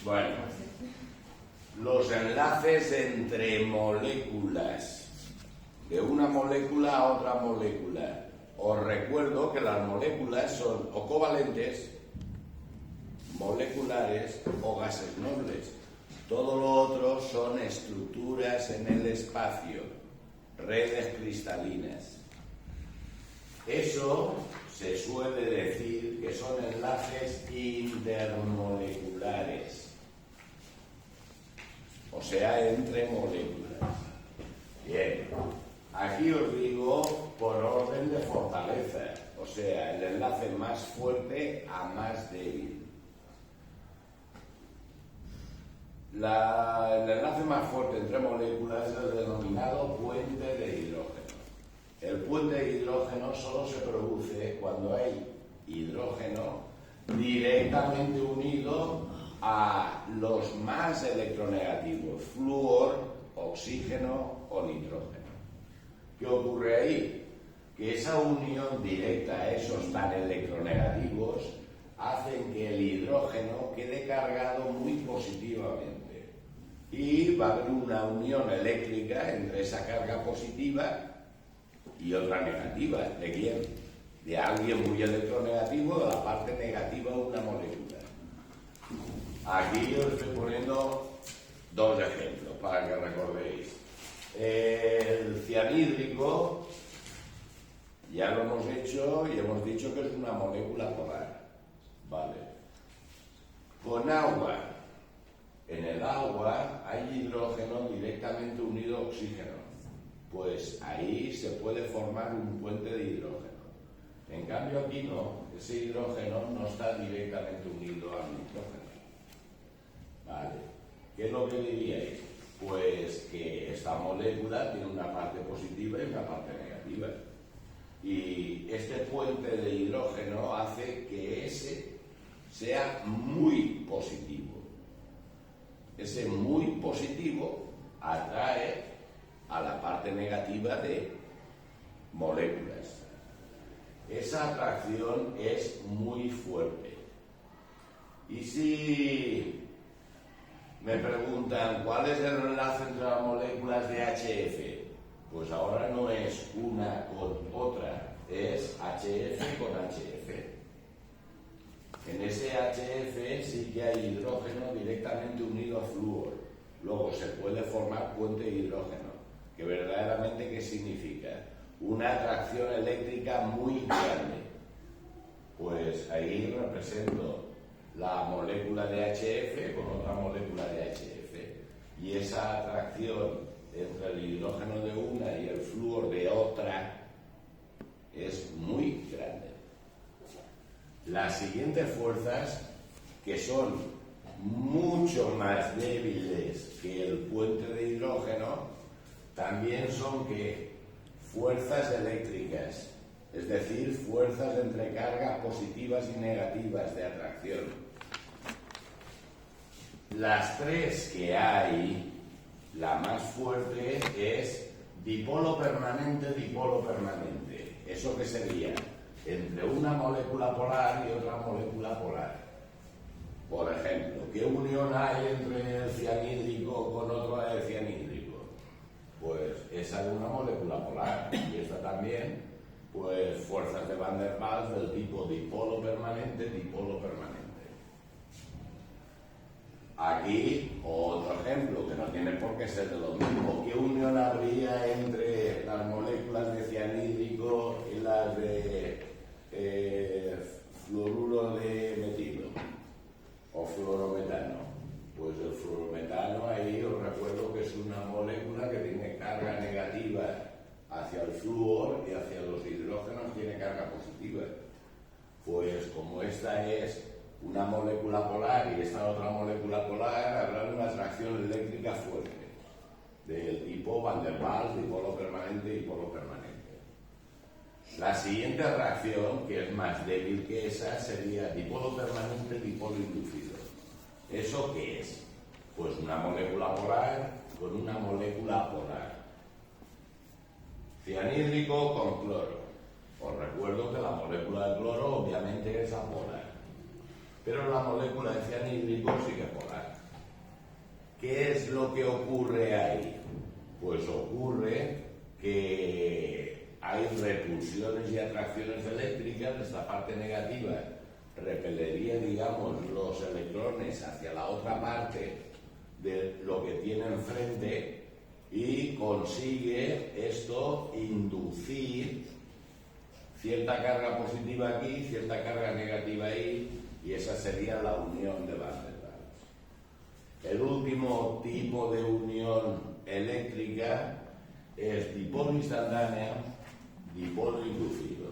Bueno, los enlaces entre moléculas, de una molécula a otra molécula. Os recuerdo que las moléculas son o covalentes, moleculares o gases nobles. Todo lo otro son estructuras en el espacio, redes cristalinas. Eso se suele decir que son enlaces intermoleculares, o sea, entre moléculas. Bien, aquí os digo por orden de fortaleza, o sea, el enlace más fuerte a más débil. El enlace más fuerte entre moléculas es el denominado puente de hidrógeno. El puente de hidrógeno solo se produce cuando hay hidrógeno directamente unido a los más electronegativos, flúor, oxígeno o nitrógeno. ¿Qué ocurre ahí? Que esa unión directa a esos tan electronegativos hacen que el hidrógeno quede cargado muy positivamente. Y va a haber una unión eléctrica entre esa carga positiva y otra negativa. ¿De quién? De alguien muy electronegativo, de la parte negativa de una molécula. Aquí os estoy poniendo dos ejemplos para que recordéis. El cianhídrico ya lo hemos hecho y hemos dicho que es una molécula polar. Vale. Con agua. En el agua hay hidrógeno directamente unido a oxígeno. Pues ahí se puede formar un puente de hidrógeno. En cambio aquí no, ese hidrógeno no está directamente unido al nitrógeno. Vale. ¿Qué es lo que diríais? Pues que esta molécula tiene una parte positiva y una parte negativa. Y este puente de hidrógeno hace que ese sea muy positivo. Ese muy positivo atrae a la parte negativa de moléculas. Esa atracción es muy fuerte. Y si me preguntan cuál es el enlace entre las moléculas de HF, pues ahora no es una con otra, es HF con HF. En ese HF sí que hay hidrógeno directamente unido a flúor. Luego se puede formar puente de hidrógeno, que verdaderamente ¿qué significa? Una atracción eléctrica muy grande. Pues ahí represento la molécula de HF con otra molécula de HF. Y esa atracción entre el hidrógeno de una y el flúor de otra es muy grande. Las siguientes fuerzas, que son mucho más débiles que el puente de hidrógeno, también son ¿qué? Fuerzas eléctricas, es decir, fuerzas entre cargas positivas y negativas de atracción. Las tres que hay, la más fuerte es dipolo permanente, dipolo permanente. ¿Eso qué sería? Entre una molécula polar y otra molécula polar. Por ejemplo, ¿qué unión hay entre el cianhídrico con otro cianhídrico? Pues esa de una molécula polar. Y esta también, pues fuerzas de Van der Waals del tipo dipolo permanente, dipolo permanente. Aquí, otro ejemplo, que no tiene por qué ser de lo mismo. ¿Qué unión habría entre las moléculas de cianhídrico y las de fluoruro de metilo o fluorometano? Pues el fluorometano ahí os recuerdo que es una molécula que tiene carga negativa hacia el flúor y hacia los hidrógenos tiene carga positiva. Pues como esta es una molécula polar y esta otra molécula polar, habrá una atracción eléctrica fuerte del tipo Van der Waals, dipolo permanente y dipolo permanente. La siguiente reacción, que es más débil que esa, sería dipolo permanente, dipolo inducido. ¿Eso qué es? Pues una molécula polar con una molécula polar. Cianhídrico con cloro. Os recuerdo que la molécula de cloro obviamente es apolar, pero la molécula de cianhídrico sí que es polar. ¿Qué es lo que ocurre ahí? Pues ocurre que hay repulsiones y atracciones eléctricas. Esta parte negativa repelería, digamos, los electrones hacia la otra parte de lo que tiene enfrente y consigue esto inducir cierta carga positiva aquí, cierta carga negativa ahí, y esa sería la unión de las metales. El último tipo de unión eléctrica es dipolo instantánea, dipolo inducido,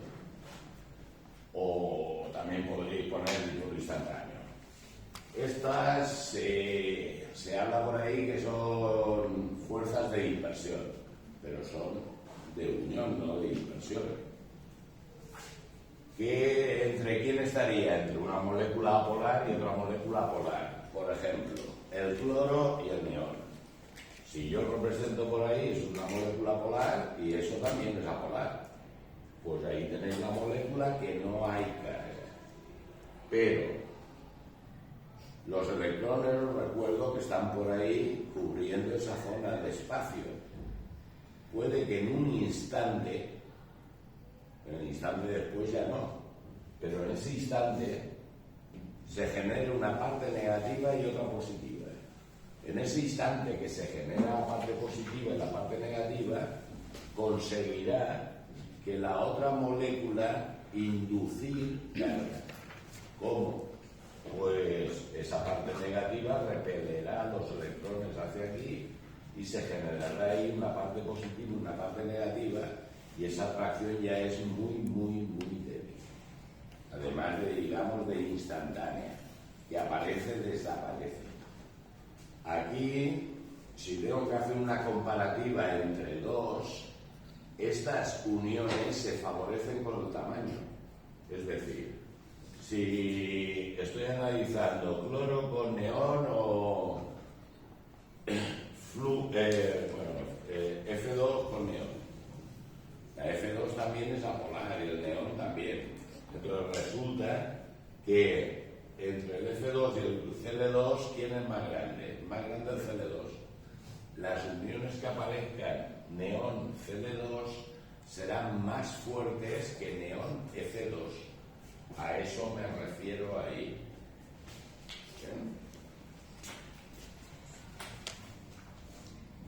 o también podréis poner dipolo instantáneo. Estas se habla por ahí que son fuerzas de dispersión, pero son de unión, no de dispersión. ¿Entre quién estaría? Entre una molécula apolar y otra molécula apolar. Por ejemplo, el cloro y el neón. Si yo lo represento por ahí, es una molécula polar y eso también es apolar. Pues ahí tenéis la molécula que no hay carga. Pero los electrones, os recuerdo que están por ahí cubriendo esa zona de espacio. Puede que en un instante, en el instante después ya no, pero en ese instante se genere una parte negativa y otra positiva. En ese instante que se genera la parte positiva y la parte negativa, conseguirá que la otra molécula inducir carga. ¿Cómo? Pues esa parte negativa repelerá los electrones hacia aquí y se generará ahí una parte positiva y una parte negativa, y esa atracción ya es muy débil. Además de, digamos, de instantánea, que aparece, desaparece. Aquí, si tengo que hacer una comparativa entre dos, estas uniones se favorecen con el tamaño. Es decir, si estoy analizando cloro con neón o F2 con neón. La F2 también es apolar y el neón también. Entonces resulta que entre el F2 y el Cl2, ¿quién es más grande? Más grande el Cl2. Las uniones que aparezcan neón Cl2 serán más fuertes que neón F2. A eso me refiero ahí. ¿Bien?